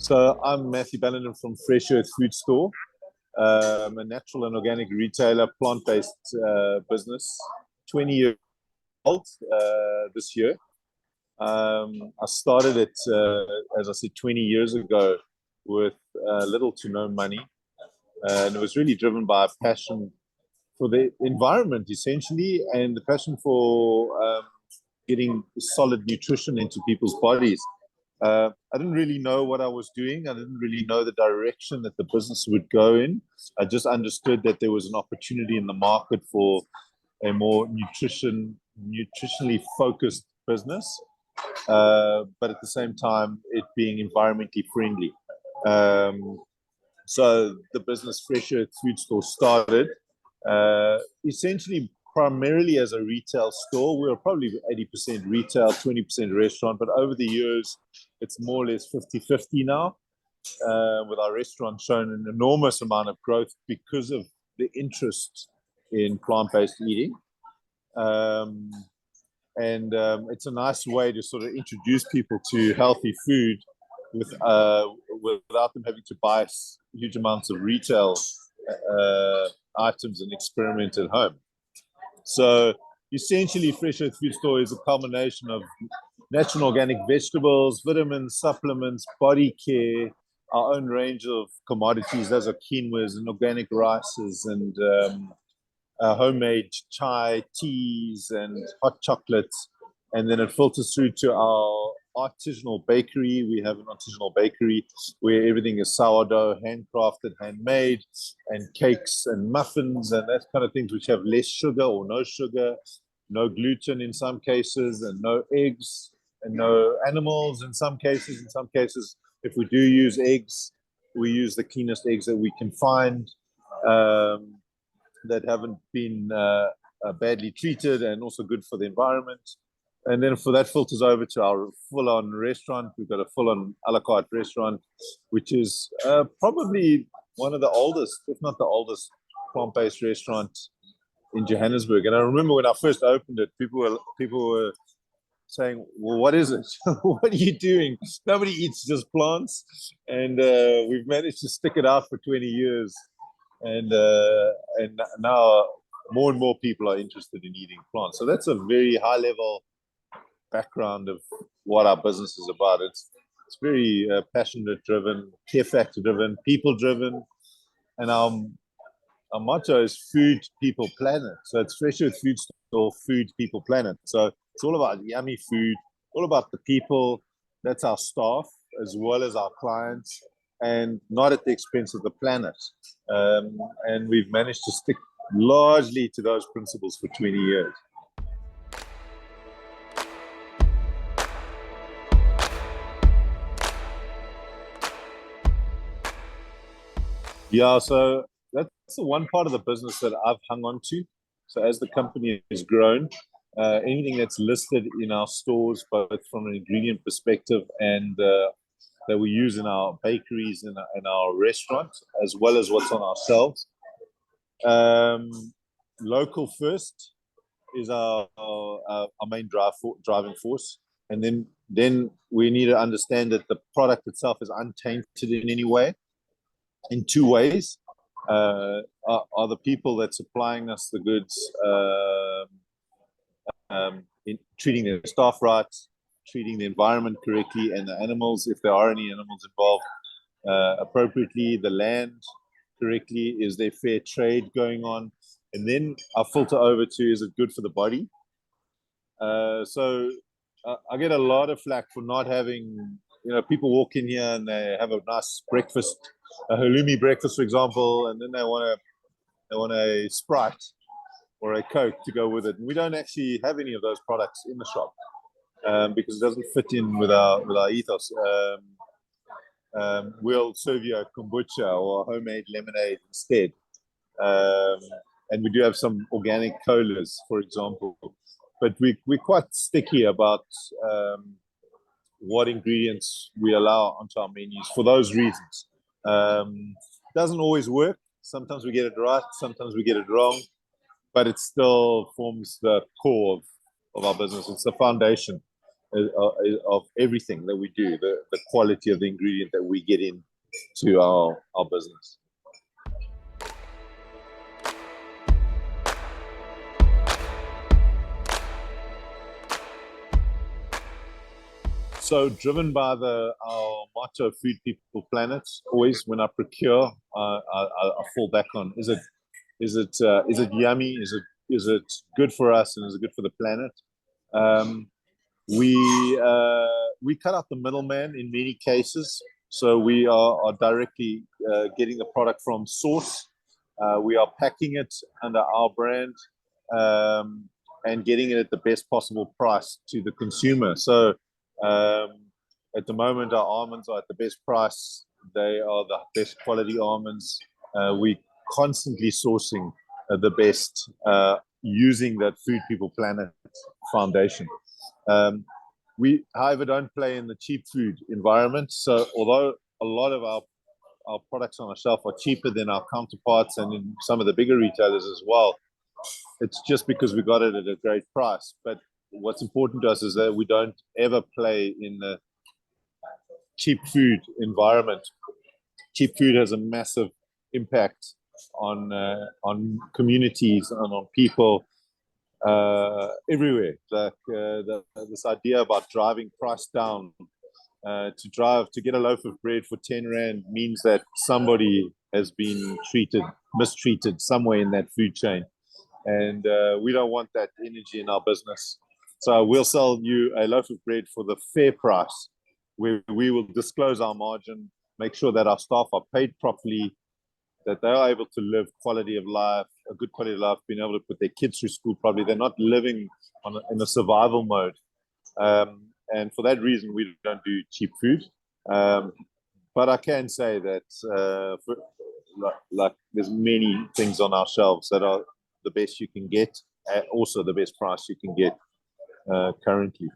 So I'm Matthew Ballenden from Fresh Earth Food Store. I'm a natural and organic retailer, plant-based business, 20 years old this year. I started it, as I said, 20 years ago with little to no money. And it was really driven by a passion for the environment, essentially, and the passion for getting solid nutrition into people's bodies. I didn't really know what I was doing. I didn't really know the direction that the business would go in. I just understood that there was an opportunity in the market for a more nutritionally focused business, but at the same time, it being environmentally friendly. So the business Fresh Earth Food Store started essentially primarily as a retail store. We were probably 80% retail, 20% restaurant, but over the years, it's more or less 50-50 now, with our restaurant showing an enormous amount of growth because of the interest in plant-based eating. It's a nice way to sort of introduce people to healthy food without them having to buy huge amounts of retail items and experiment at home. So essentially, Fresh Earth Food Store is a combination of natural organic vegetables, vitamins, supplements, body care, our own range of commodities. Those are quinoas and organic rices and homemade chai, teas and hot chocolates. And then it filters through to our artisanal bakery. We have an artisanal bakery where everything is sourdough, handcrafted, handmade, and cakes and muffins and that kind of things, which have less sugar or no sugar, no gluten in some cases, and no eggs and no animals in some cases. In some cases, if we do use eggs, we use the cleanest eggs that we can find, that haven't been badly treated and also good for the environment. And then for that filters over to our full-on restaurant. We've got a full-on a la carte restaurant, which is probably one of the oldest, if not the oldest, plant-based restaurant in Johannesburg. And I remember when I first opened it, people were saying, "Well, what is it? What are you doing? Nobody eats just plants." And we've managed to stick it out for 20 years. And now more and more people are interested in eating plants. So that's a very high-level background of what our business is about. It's very passionate driven, care factor driven, people driven, and our motto is food, people, planet. So it's Fresh Earth Food Store, food, people, planet. So it's all about yummy food, all about the people. That's our staff as well as our clients, and not at the expense of the planet. And we've managed to stick largely to those principles for 20 years. Yeah, so that's the one part of the business that I've hung on to. So as the company has grown, anything that's listed in our stores, both from an ingredient perspective and that we use in our bakeries and in our restaurant, as well as what's on our shelves. Local first is our main driving force. And then we need to understand that the product itself is untainted in any way. In two ways, are the people that's supplying us the goods in treating their staff right, treating the environment correctly, and the animals, if there are any animals involved, appropriately, the land correctly, is there fair trade going on? And then I filter over to, is it good for the body? So I get a lot of flack for not having, people walk in here and they have a nice breakfast, a halloumi breakfast, for example, and then they want a Sprite or a Coke to go with it. And we don't actually have any of those products in the shop because it doesn't fit in with our ethos. We'll serve you a kombucha or a homemade lemonade instead. And we do have some organic colas, for example. But we're quite sticky about what ingredients we allow onto our menus for those reasons. Doesn't always work. Sometimes we get it right, sometimes we get it wrong, but it still forms the core of our business. It's the foundation. of everything that we do, the quality of the ingredient that we get into our business. So driven by our motto, food, people, planet. Always when I procure, I fall back on: is it yummy? Is it good for us, and is it good for the planet? Um, we cut out the middleman in many cases, so we are directly getting the product from source. We are packing it under our brand, and getting it at the best possible price to the consumer. So um, at the moment, our almonds are at the best price. They are the best quality almonds. We constantly sourcing the best, using that Food People Planet Foundation. Um, we, however, don't play in the cheap food environment. So although a lot of our products on our shelf are cheaper than our counterparts and in some of the bigger retailers as well, it's just because we got it at a great price. But what's important to us is that we don't ever play in the cheap food environment. Cheap food has a massive impact on communities and on people everywhere. Like this idea about driving price down, to get a loaf of bread for 10 rand means that somebody has been mistreated somewhere in that food chain, and we don't want that energy in our business. So we'll sell you a loaf of bread for the fair price. We will disclose our margin, make sure that our staff are paid properly, that they are able to live quality of life, a good quality of life, being able to put their kids through school properly. They're not living in a survival mode. And for that reason, we don't do cheap food. But I can say that like there's many things on our shelves that are the best you can get, also the best price you can get currently.